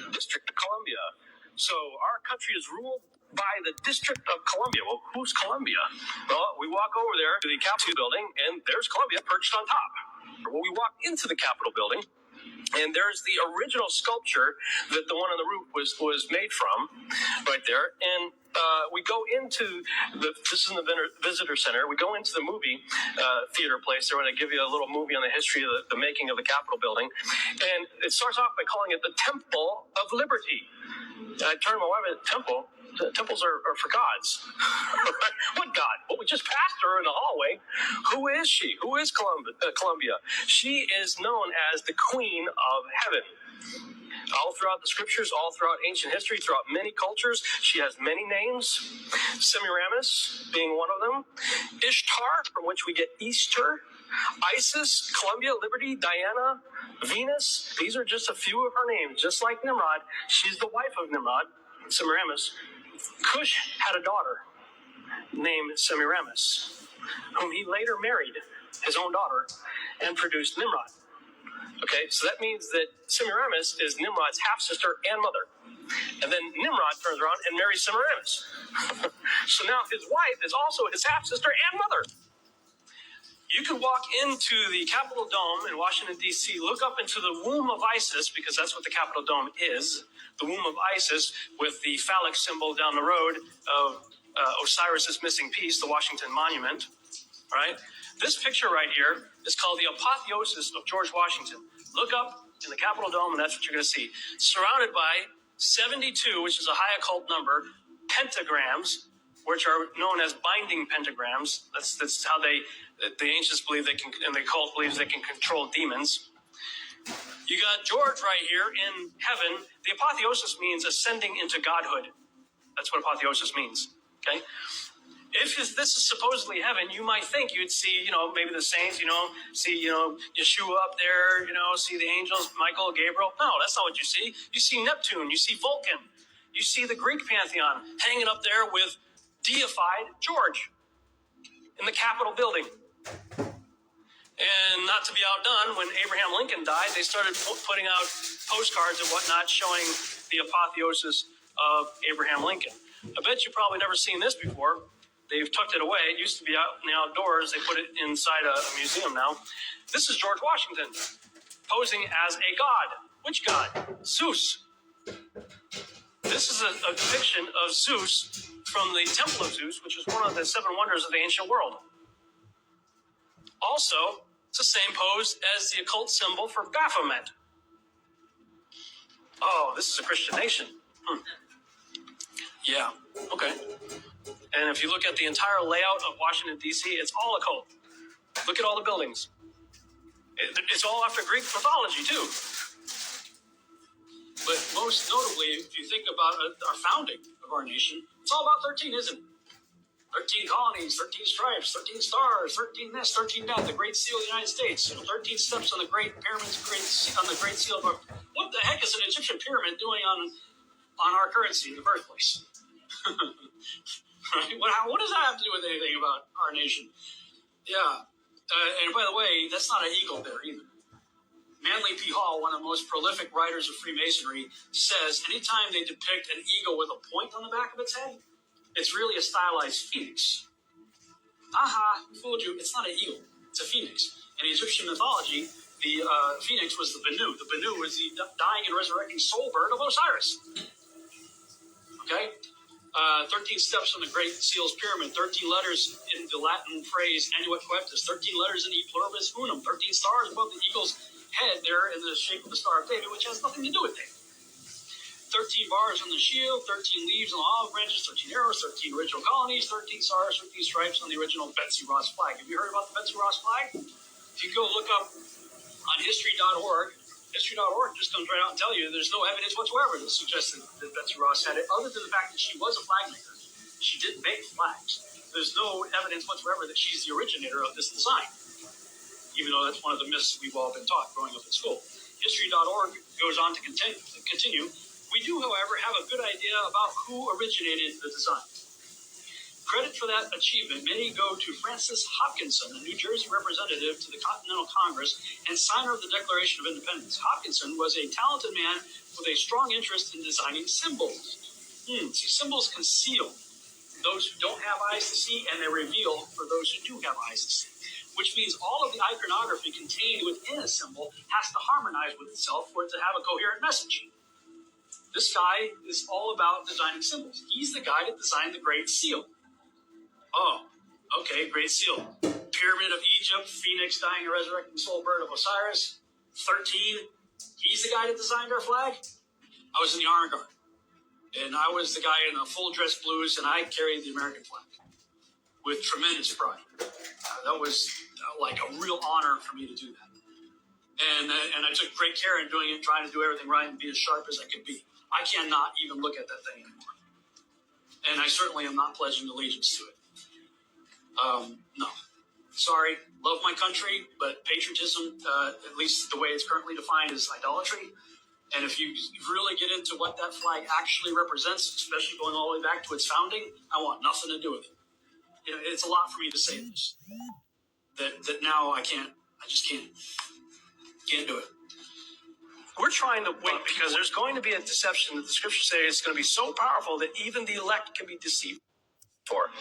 District of Columbia. So our country is ruled by the District of Columbia. Well, who's Columbia? Well, we walk over there to the Capitol building, and there's Columbia perched on top. Well, we walk into the Capitol building, and there's the original sculpture that the one on the roof was made from, right there. And we go into this is in the visitor center. We go into the movie theater place. They're going to give you a little movie on the history of the making of the Capitol building. And it starts off by calling it the Temple of Liberty. I turned to my wife at temple. Temples are for gods. What God? Well, we just passed her in the hallway. Who is she? Who is Columbia? She is known as the Queen of Heaven. All throughout the scriptures, all throughout ancient history, throughout many cultures, she has many names. Semiramis being one of them. Ishtar, from which we get Easter. Isis, Columbia, Liberty, Diana, Venus. These are just a few of her names. Just like Nimrod, she's the wife of Nimrod, Semiramis. Cush had a daughter named Semiramis, whom he later married, his own daughter, and produced Nimrod. Okay, so that means that Semiramis is Nimrod's half-sister and mother. And then Nimrod turns around and marries Semiramis. So now his wife is also his half-sister and mother. You can walk into the Capitol Dome in Washington, D.C., look up into the womb of Isis, because that's what the Capitol Dome is, the womb of Isis, with the phallic symbol down the road of Osiris's missing piece, the Washington Monument, right? This picture right here is called the apotheosis of George Washington. Look up in the Capitol Dome, and that's what you're going to see. Surrounded by 72, which is a high occult number, pentagrams, which are known as binding pentagrams. That's how the ancients believe they can, and the cult believes they can control demons. You got George right here in heaven. The apotheosis means ascending into godhood. That's what apotheosis means, okay? If this is supposedly heaven, you might think you'd see, maybe the saints, see, Yeshua up there, see the angels, Michael, Gabriel. No, that's not what you see. You see Neptune, you see Vulcan, you see the Greek pantheon hanging up there with deified George in the Capitol building. And not to be outdone, when Abraham Lincoln died, they started putting out postcards and whatnot showing the apotheosis of Abraham Lincoln. I bet you've probably never seen this before. They've tucked it away. It used to be out in the outdoors. They put it inside a museum now. This is George Washington posing as a god. Which god? Zeus. This is a depiction of Zeus from the Temple of Zeus, which was one of the 7 wonders of the ancient world. Also, it's the same pose as the occult symbol for Baphomet. Oh, this is a Christian nation. Yeah, okay. And if you look at the entire layout of Washington, D.C., it's all occult. Look at all the buildings. It's all after Greek mythology, too. But most notably, if you think about our founding of our nation, it's all about 13, isn't it? 13 colonies, 13 stripes, 13 stars, 13 this, 13 that, the Great Seal of the United States, 13 steps on the Great Pyramids, on the Great Seal of our... What the heck is an Egyptian pyramid doing on our currency in the birthplace? Right? What does that have to do with anything about our nation? Yeah. And by the way, that's not an eagle there either. Manly P. Hall, one of the most prolific writers of Freemasonry, says anytime they depict an eagle with a point on the back of its head, it's really a stylized phoenix. Aha, fooled you. It's not an eagle. It's a phoenix. In Egyptian mythology, the phoenix was the Benu. The Benu was the dying and resurrecting soul bird of Osiris. Okay? 13 steps on the Great Seal's pyramid, 13 letters in the Latin phrase Annuit Coeptus, 13 letters in E Pluribus Unum, 13 stars above the eagle's head there in the shape of the Star of David, which has nothing to do with David. 13 bars on the shield, 13 leaves on the olive branches, 13 arrows, 13 original colonies, 13 stars, 13 stripes on the original Betsy Ross flag. Have you heard about the Betsy Ross flag? If you go look up on history.org, history.org just comes right out and tell you there's no evidence whatsoever that suggests that Betsy Ross had it, other than the fact that she was a flag maker. She didn't make flags. There's no evidence whatsoever that she's the originator of this design, even though that's one of the myths we've all been taught growing up in school. History.org goes on to continue. We do, however, have a good idea about who originated the design. Credit for that achievement may go to Francis Hopkinson, a New Jersey representative to the Continental Congress and signer of the Declaration of Independence. Hopkinson was a talented man with a strong interest in designing symbols. See, symbols conceal those who don't have eyes to see, and they reveal for those who do have eyes to see, which means all of the iconography contained within a symbol has to harmonize with itself for it to have a coherent message. This guy is all about designing symbols. He's the guy that designed the Great Seal. Oh, okay, Great Seal. Pyramid of Egypt, Phoenix dying and resurrecting the soul bird of Osiris. 13. He's the guy that designed our flag. I was in the Honor Guard. And I was the guy in the full dress blues, and I carried the American flag with tremendous pride. That was like a real honor for me to do that. And I took great care in doing it, trying to do everything right and be as sharp as I could be. I cannot even look at that thing anymore. And I certainly am not pledging allegiance to it. No. Sorry, love my country, but patriotism, at least the way it's currently defined, is idolatry. And if you really get into what that flag actually represents, especially going all the way back to its founding, I want nothing to do with it. You know, it's a lot for me to say this. That now I just can't do it. We're trying to wait because there's going to be a deception that the scriptures say it's going to be so powerful that even the elect can be deceived for.